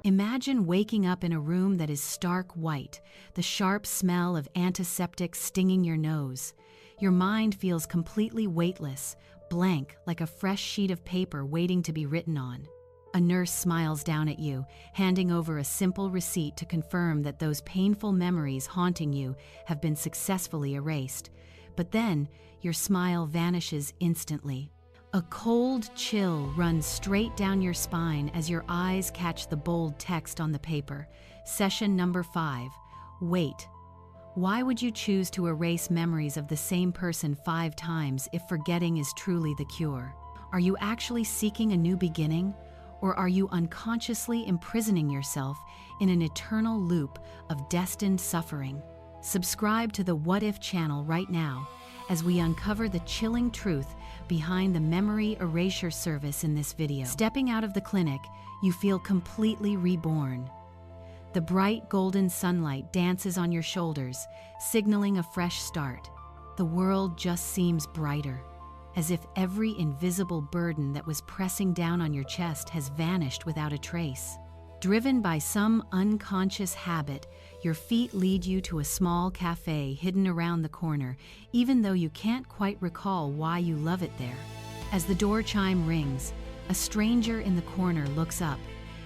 Imagine waking up in a room that is stark white, the sharp smell of antiseptic stinging your nose. Your mind feels completely weightless, blank, like a fresh sheet of paper waiting to be written on. A nurse smiles down at you, handing over a simple receipt to confirm that those painful memories haunting you have been successfully erased. But then, your smile vanishes instantly. A cold chill runs straight down your spine as your eyes catch the bold text on the paper. Session number 5. Wait. Why would you choose to erase memories of the same person 5 times if forgetting is truly the cure? Are you actually seeking a new beginning? Or are you unconsciously imprisoning yourself in an eternal loop of destined suffering? Subscribe to the What If channel right now as we uncover the chilling truth behind the Memory Erasure service in this video. Stepping out of the clinic, you feel completely reborn. The bright golden sunlight dances on your shoulders, signaling a fresh start. The world just seems brighter, as if every invisible burden that was pressing down on your chest has vanished without a trace. Driven by some unconscious habit, your feet lead you to a small cafe hidden around the corner, even though you can't quite recall why you love it there. As the door chime rings, a stranger in the corner looks up,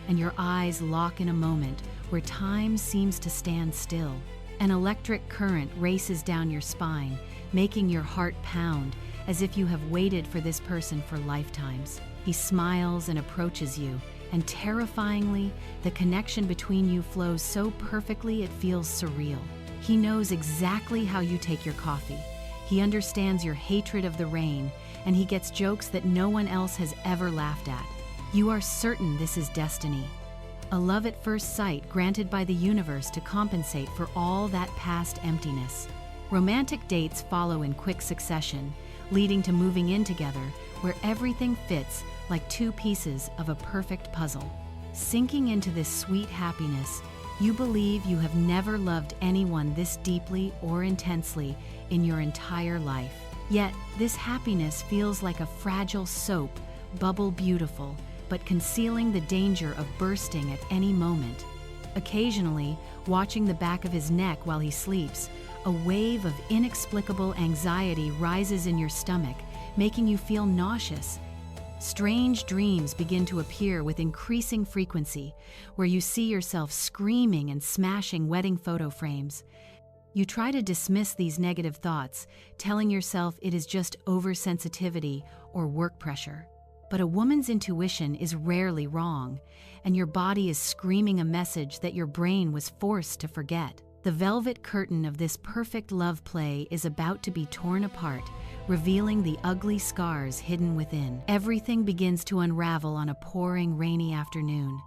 and your eyes lock in a moment where time seems to stand still. An electric current races down your spine, making your heart pound, as if you have waited for this person for lifetimes. He smiles and approaches you, and terrifyingly, the connection between you flows so perfectly it feels surreal. He knows exactly how you take your coffee. He understands your hatred of the rain, and he gets jokes that no one else has ever laughed at. You are certain this is destiny. A love at first sight granted by the universe to compensate for all that past emptiness. Romantic dates follow in quick succession, leading to moving in together where everything fits like 2 pieces of a perfect puzzle. Sinking into this sweet happiness, you believe you have never loved anyone this deeply or intensely in your entire life. Yet, this happiness feels like a fragile soap, bubble beautiful, but concealing the danger of bursting at any moment. Occasionally, watching the back of his neck while he sleeps, a wave of inexplicable anxiety rises in your stomach, making you feel nauseous. Strange dreams begin to appear with increasing frequency, where you see yourself screaming and smashing wedding photo frames. You try to dismiss these negative thoughts, telling yourself it is just oversensitivity or work pressure. But a woman's intuition is rarely wrong, and your body is screaming a message that your brain was forced to forget. The velvet curtain of this perfect love play is about to be torn apart, revealing the ugly scars hidden within. Everything begins to unravel on a pouring, rainy afternoon.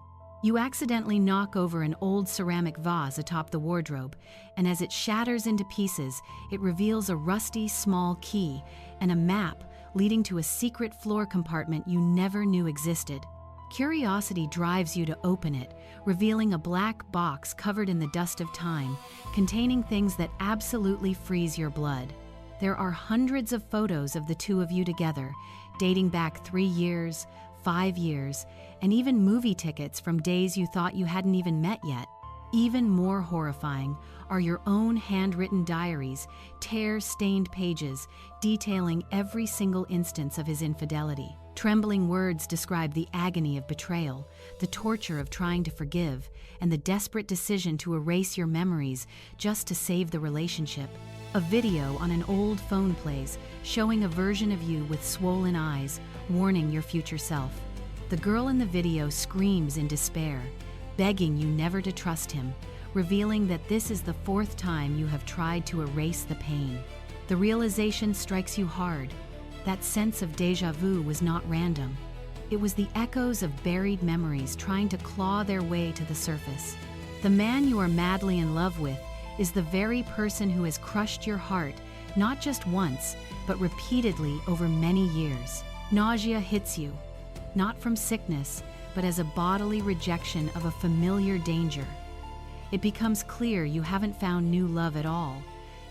You accidentally knock over an old ceramic vase atop the wardrobe, and as it shatters into pieces, it reveals a rusty, small key and a map leading to a secret floor compartment you never knew existed. Curiosity drives you to open it, revealing a black box covered in the dust of time, containing things that absolutely freeze your blood. There are hundreds of photos of the 2 of you together, dating back 3 years, 5 years, and even movie tickets from days you thought you hadn't even met yet. Even more horrifying are your own handwritten diaries, tear-stained pages detailing every single instance of his infidelity. Trembling words describe the agony of betrayal, the torture of trying to forgive, and the desperate decision to erase your memories just to save the relationship. A video on an old phone plays, showing a version of you with swollen eyes, warning your future self. The girl in the video screams in despair, begging you never to trust him, revealing that this is the 4th time you have tried to erase the pain. The realization strikes you hard. That sense of déjà vu was not random. It was the echoes of buried memories trying to claw their way to the surface. The man you are madly in love with is the very person who has crushed your heart, not just once, but repeatedly over many years. Nausea hits you, not from sickness, but as a bodily rejection of a familiar danger. It becomes clear you haven't found new love at all.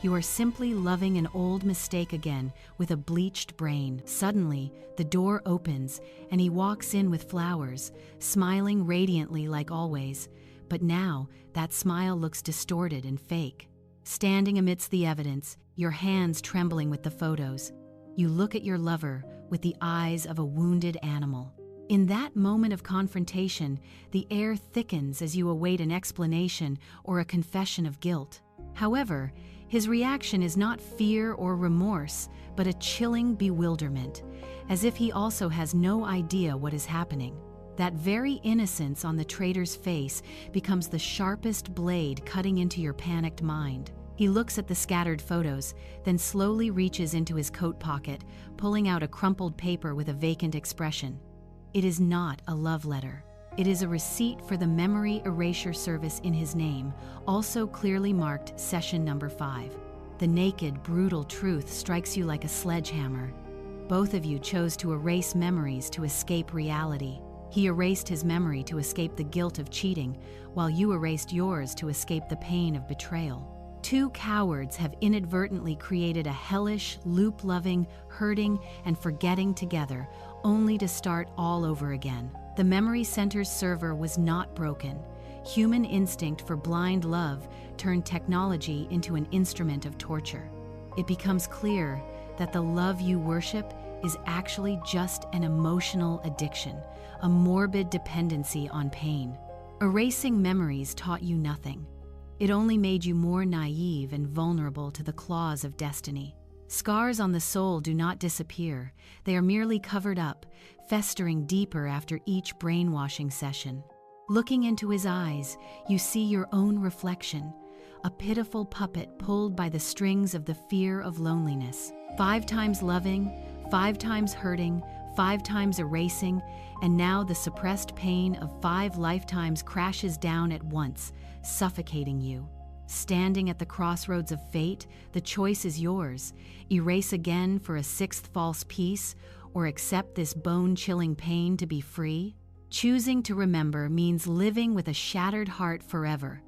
You are simply loving an old mistake again with a bleached brain. Suddenly, the door opens and he walks in with flowers, smiling radiantly like always. But now, that smile looks distorted and fake. Standing amidst the evidence, your hands trembling with the photos, you look at your lover with the eyes of a wounded animal. In that moment of confrontation, the air thickens as you await an explanation or a confession of guilt. However, his reaction is not fear or remorse, but a chilling bewilderment, as if he also has no idea what is happening. That very innocence on the traitor's face becomes the sharpest blade cutting into your panicked mind. He looks at the scattered photos, then slowly reaches into his coat pocket, pulling out a crumpled paper with a vacant expression. It is not a love letter. It is a receipt for the Memory Erasure service in his name, also clearly marked Session Number 5. The naked, brutal truth strikes you like a sledgehammer. Both of you chose to erase memories to escape reality. He erased his memory to escape the guilt of cheating, while you erased yours to escape the pain of betrayal. Two cowards have inadvertently created a hellish, loop-loving, hurting, and forgetting together, only to start all over again. The Memory Center's server was not broken. Human instinct for blind love turned technology into an instrument of torture. It becomes clear that the love you worship is actually just an emotional addiction, a morbid dependency on pain. Erasing memories taught you nothing. It only made you more naive and vulnerable to the claws of destiny. Scars on the soul do not disappear. They are merely covered up, festering deeper after each brainwashing session. Looking into his eyes, you see your own reflection, a pitiful puppet pulled by the strings of the fear of loneliness. 5 times loving, 5 times hurting, 5 times erasing, and now the suppressed pain of 5 lifetimes crashes down at once, suffocating you. Standing at the crossroads of fate, the choice is yours. Erase again for a 6th false piece, or accept this bone-chilling pain to be free. Choosing to remember means living with a shattered heart forever,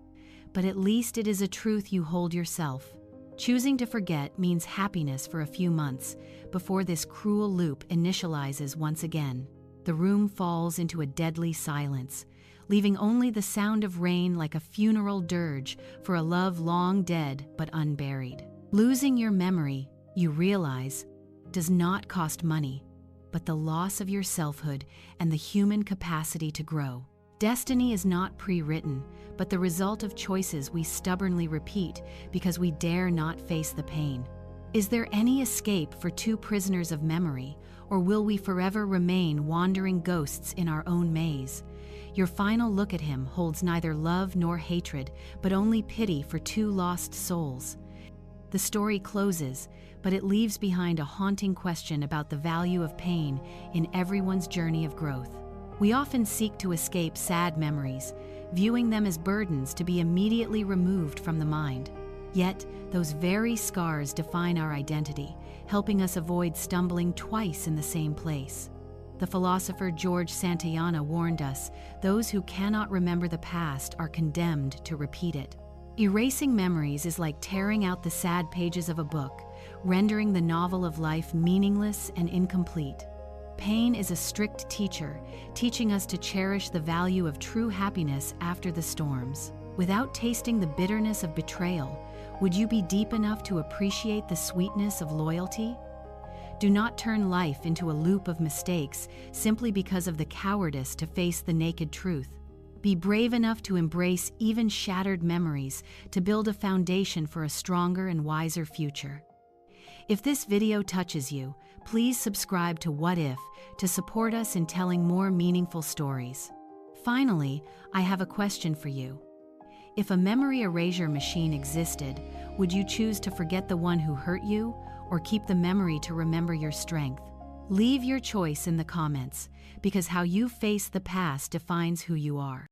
but at least it is a truth you hold yourself. Choosing to forget means happiness for a few months, before this cruel loop initializes once again. The room falls into a deadly silence, leaving only the sound of rain like a funeral dirge for a love long dead but unburied. Losing your memory, you realize, does not cost money, but the loss of your selfhood and the human capacity to grow. Destiny is not pre-written, but the result of choices we stubbornly repeat because we dare not face the pain. Is there any escape for 2 prisoners of memory, or will we forever remain wandering ghosts in our own maze? Your final look at him holds neither love nor hatred, but only pity for 2 lost souls. The story closes, but it leaves behind a haunting question about the value of pain in everyone's journey of growth. We often seek to escape sad memories, viewing them as burdens to be immediately removed from the mind. Yet, those very scars define our identity, helping us avoid stumbling twice in the same place. The philosopher George Santayana warned us, those who cannot remember the past are condemned to repeat it. Erasing memories is like tearing out the sad pages of a book, rendering the novel of life meaningless and incomplete. Pain is a strict teacher, teaching us to cherish the value of true happiness after the storms. Without tasting the bitterness of betrayal, would you be deep enough to appreciate the sweetness of loyalty? Do not turn life into a loop of mistakes simply because of the cowardice to face the naked truth. Be brave enough to embrace even shattered memories to build a foundation for a stronger and wiser future. If this video touches you, please subscribe to What If to support us in telling more meaningful stories. Finally, I have a question for you. If a memory erasure machine existed, would you choose to forget the one who hurt you, or keep the memory to remember your strength? Leave your choice in the comments, because how you face the past defines who you are.